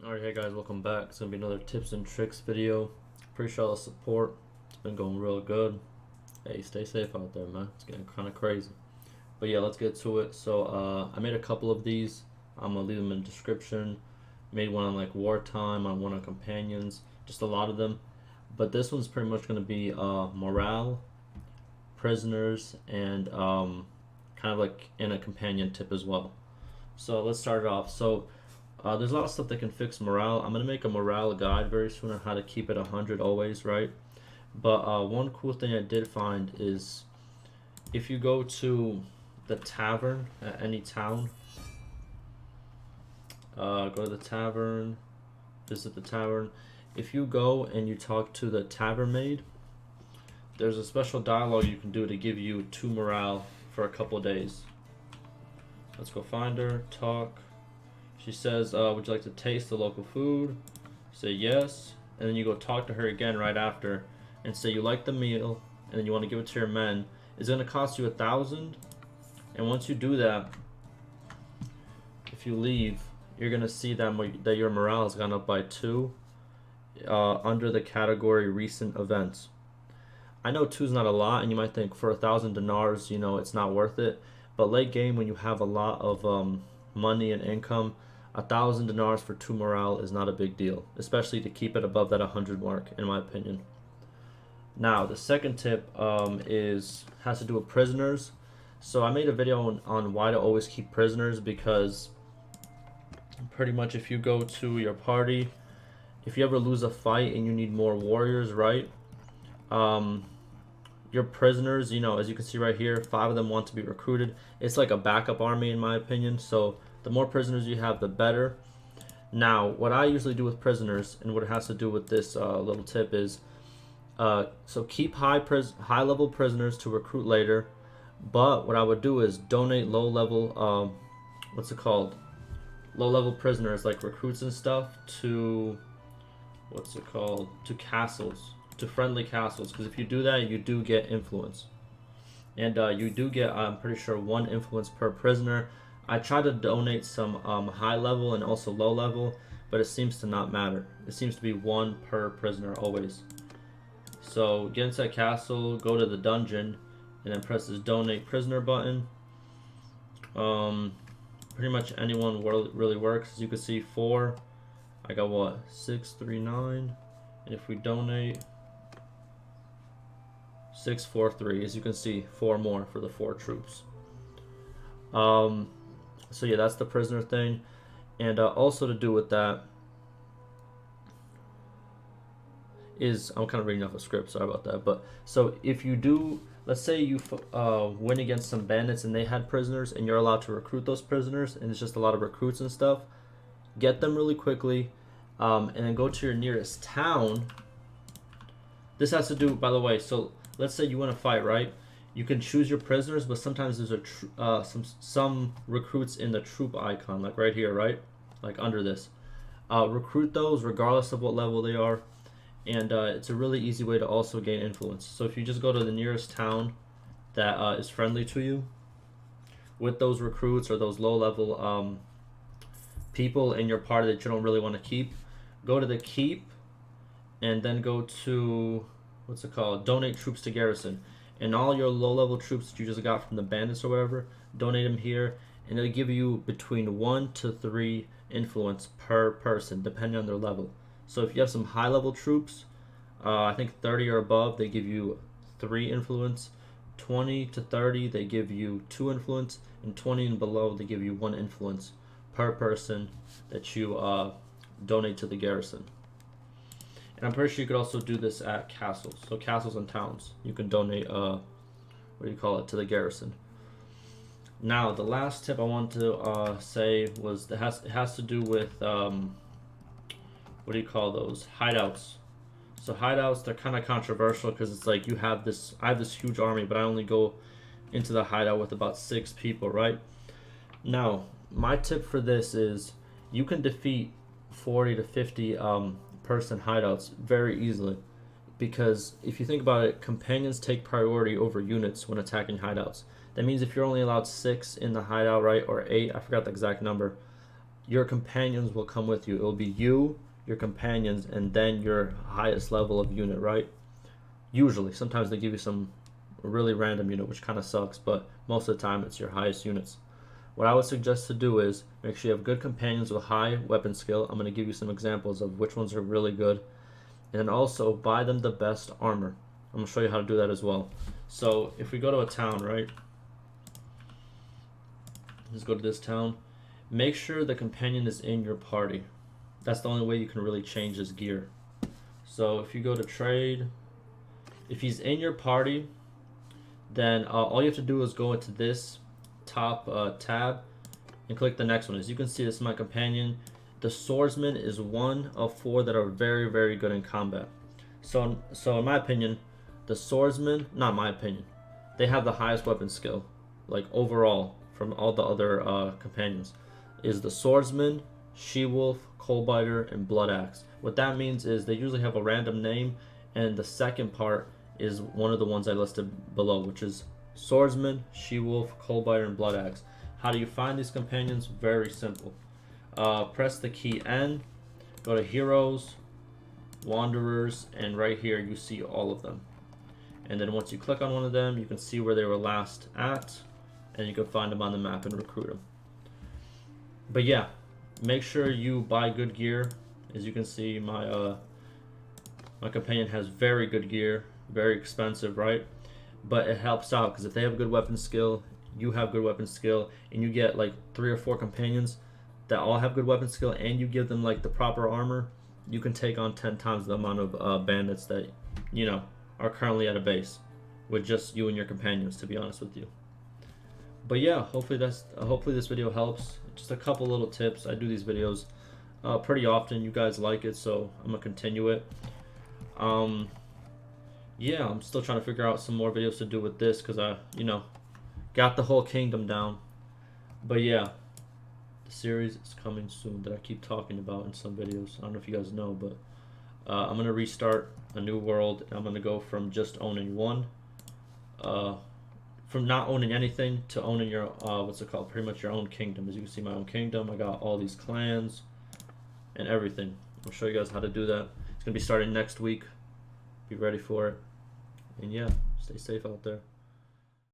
Alright, hey guys, welcome back. It's gonna be another tips and tricks video. Appreciate all the support. It's been going real good. Hey, stay safe out there, man. It's getting kind of crazy. But yeah, let's get to it. So I made a couple of these. I'm gonna leave them in the description. Made one on like wartime, on one on companions, just a lot of them. But this one's pretty much gonna be morale, prisoners, and kind of like in a companion tip as well. So let's start it off. There's a lot of stuff that can fix morale. I'm gonna make a morale guide very soon on how to keep it 100 always, right? But one cool thing I did find is if you go to the tavern at any town, go to the tavern, visit the tavern. If you go and you talk to the tavern maid, there's a special dialogue you can do to give you 2 morale for a couple days. Let's go find her, talk. She says, would you like to taste the local food? Say yes, and then you go talk to her again right after and say you like the meal and then you want to give it to your men. It's going to cost you 1,000, and once you do that, if you leave, you're going to see that your morale has gone up by 2 under the category recent events. I know 2 is not a lot, and you might think for 1,000 dinars, you know, it's not worth it. But late game, when you have a lot of money and income, 1,000 dinars for 2 morale is not a big deal, especially to keep it above that 100 mark, in my opinion. Now, the second tip has to do with prisoners. So I made a video on why to always keep prisoners, because pretty much if you go to your party, if you ever lose a fight and you need more warriors, right? Your prisoners, you know, as you can see right here, 5 of them want to be recruited. It's like a backup army, in my opinion. So the more prisoners you have, the better. Now, what I usually do with prisoners, and what it has to do with this little tip is, so keep high level prisoners to recruit later. But what I would do is donate low level, what's it called? Low level prisoners like recruits and stuff to, what's it called? To castles, to friendly castles. Because if you do that, you do get influence, and you do get, I'm pretty sure, 1 influence per prisoner. I try to donate some high level and also low level, but it seems to not matter. It seems to be 1 per prisoner always. So get into that castle, go to the dungeon, and then press this donate prisoner button. Pretty much anyone really works. As you can see, 4. I got what? 6, 3, 9. And if we donate 6, 4, 3, as you can see, 4 more for the 4 troops. So yeah, that's the prisoner thing. And also to do with that is, I'm kind of reading off a script, sorry about that. But so if you do, let's say you win against some bandits and they had prisoners, and you're allowed to recruit those prisoners, and it's just a lot of recruits and stuff, get them really quickly, and then go to your nearest town. This has to do, by the way, so let's say you win a fight, right? You can choose your prisoners, but sometimes there's some recruits in the troop icon, like right here, right? Like under this. Recruit those regardless of what level they are, and it's a really easy way to also gain influence. So if you just go to the nearest town that is friendly to you with those recruits or those low-level people in your party that you don't really want to keep, go to the keep, and then go to, what's it called? Donate troops to garrison. And all your low-level troops that you just got from the bandits or whatever, donate them here, and it'll give you between 1 to 3 influence per person, depending on their level. So if you have some high-level troops, I think 30 or above, they give you 3 influence. 20 to 30, they give you 2 influence, and 20 and below, they give you 1 influence per person that you donate to the garrison. And I'm pretty sure you could also do this at castles. So castles and towns, you can donate, what do you call it, to the garrison. Now, the last tip I want to say was it has to do with, what do you call those? Hideouts. So hideouts, they're kind of controversial because it's like I have this huge army, but I only go into the hideout with about 6 people, right? Now, my tip for this is you can defeat 40 to 50 person hideouts very easily, because if you think about it, companions take priority over units when attacking hideouts. That means if you're only allowed 6 in the hideout, right, or 8, I forgot the exact number, your companions will come with you. It will be you, your companions, and then your highest level of unit, right? Usually. Sometimes they give you some really random unit, which kind of sucks, but most of the time it's your highest units. What I would suggest to do is make sure you have good companions with high weapon skill. I'm going to give you some examples of which ones are really good. And then also buy them the best armor. I'm going to show you how to do that as well. So if we go to a town, right? Let's go to this town. Make sure the companion is in your party. That's the only way you can really change his gear. So if you go to trade, if he's in your party, then all you have to do is go into this top tab and click the next one. As you can see, this is my companion. The Swordsman is one of 4 that are very, very good in combat. So in my opinion, the Swordsman, not my opinion, they have the highest weapon skill, like overall from all the other companions, is the Swordsman, She-Wolf, Coldbiter, and Blood Axe. What that means is they usually have a random name, and the second part is one of the ones I listed below, which is Swordsman, She-Wolf, Coldbiter, and Blood Axe. How do you find these companions? Very simple. Press the key N, go to Heroes, Wanderers, and right here you see all of them. And then once you click on one of them, you can see where they were last at, and you can find them on the map and recruit them. But yeah, make sure you buy good gear. As you can see, my companion has very good gear, very expensive, right? But it helps out because if they have good weapon skill, you have good weapon skill, and you get like 3 or 4 companions that all have good weapon skill, and you give them like the proper armor, you can take on 10 times the amount of bandits that, you know, are currently at a base with just you and your companions, to be honest with you. But yeah, hopefully this video helps. Just a couple little tips. I do these videos pretty often. You guys like it, so I'm gonna continue it. Yeah, I'm still trying to figure out some more videos to do with this because I, you know, got the whole kingdom down. But yeah, the series is coming soon that I keep talking about in some videos. I don't know if you guys know, but I'm gonna restart a new world. I'm gonna go from just owning one, from not owning anything to owning your what's it called? Pretty much your own kingdom. As you can see, my own kingdom. I got all these clans and everything. I'll show you guys how to do that. It's gonna be starting next week. Be ready for it. And yeah, stay safe out there.